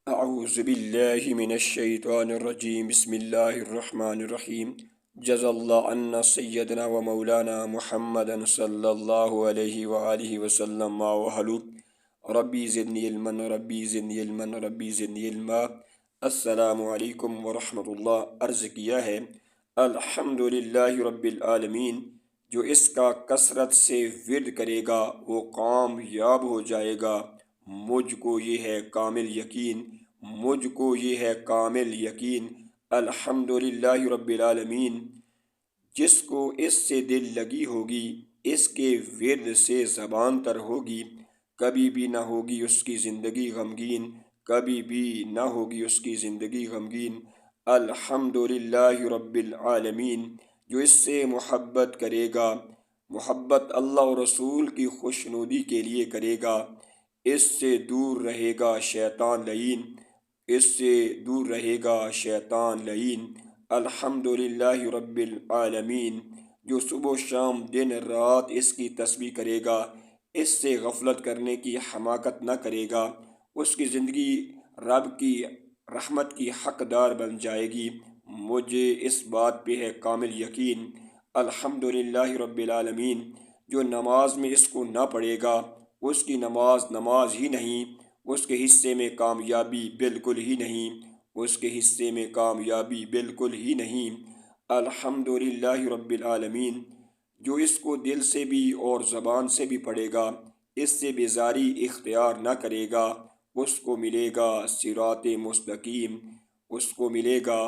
اعوذ باللہ من الشیطان الرجیم بسم اللہ الرحمن الرحیم جزا اللہ عنا سیدنا و مولانا محمد صلی اللہ علیہ وآلہ وسلم ما وحلو ربی زدنی علما ربی زدنی علما ربی زدنی علما۔ السلام علیکم ورحمۃ اللہ۔ عرض کیا ہے الحمدللہ رب العالمین، جو اس کا کثرت سے ورد کرے گا وہ کامیاب ہو جائے گا۔ مجھ کو یہ ہے کامل یقین، مجھ کو یہ ہے کامل یقین۔ الحمدللہ رب العالمین، جس کو اس سے دل لگی ہوگی، اس کے ورد سے زبان تر ہوگی، کبھی بھی نہ ہوگی اس کی زندگی غمگین، کبھی بھی نہ ہوگی اس کی زندگی غمگین۔ الحمدللہ رب العالمین، جو اس سے محبت کرے گا، محبت اللہ و رسول کی خوشنودی کے لیے کرے گا، اس سے دور رہے گا شیطان لعین، اس سے دور رہے گا شیطان لعین۔ الحمدللہ رب العالمین، جو صبح و شام دن رات اس کی تسبیح کرے گا، اس سے غفلت کرنے کی حماقت نہ کرے گا، اس کی زندگی رب کی رحمت کی حقدار بن جائے گی۔ مجھے اس بات پہ ہے کامل یقین۔ الحمدللہ رب العالمین، جو نماز میں اس کو نہ پڑھے گا، اس کی نماز نماز ہی نہیں، اس کے حصے میں کامیابی بالکل ہی نہیں، اس کے حصے میں کامیابی بالکل ہی نہیں۔ الحمدللہ رب العالمین، جو اس کو دل سے بھی اور زبان سے بھی پڑھے گا، اس سے بیزاری اختیار نہ کرے گا، اس کو ملے گا صراط مستقیم، اس کو ملے گا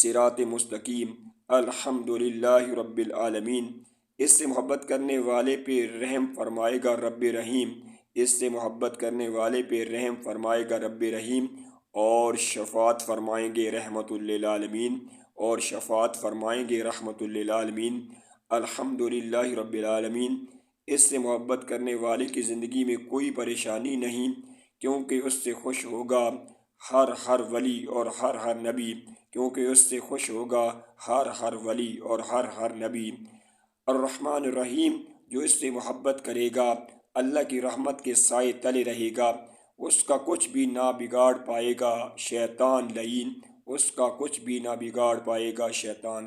صراط مستقیم۔ الحمدللہ رب العالمین، اس سے محبت کرنے والے پہ رحم فرمائے گا رب رحیم، اس سے محبت کرنے والے پہ رحم فرمائے گا رب رحیم، اور شفاعت فرمائیں گے رحمت للعالمین، اور شفاعت فرمائیں گے رحمت للعالمین۔ الحمدللہ رب العالمین، اس سے محبت کرنے والے کی زندگی میں کوئی پریشانی نہیں، کیونکہ اس سے خوش ہوگا ہر ولی اور ہر نبی، کیونکہ اس سے خوش ہوگا ہر ولی اور ہر نبی۔ الرحمن الرحیم، جو اس سے محبت کرے گا اللہ کی رحمت کے سائے تلے رہے گا، اس کا کچھ بھی نہ بگاڑ پائے گا شیطان لعین، اس کا کچھ بھی نہ بگاڑ پائے گا شیطان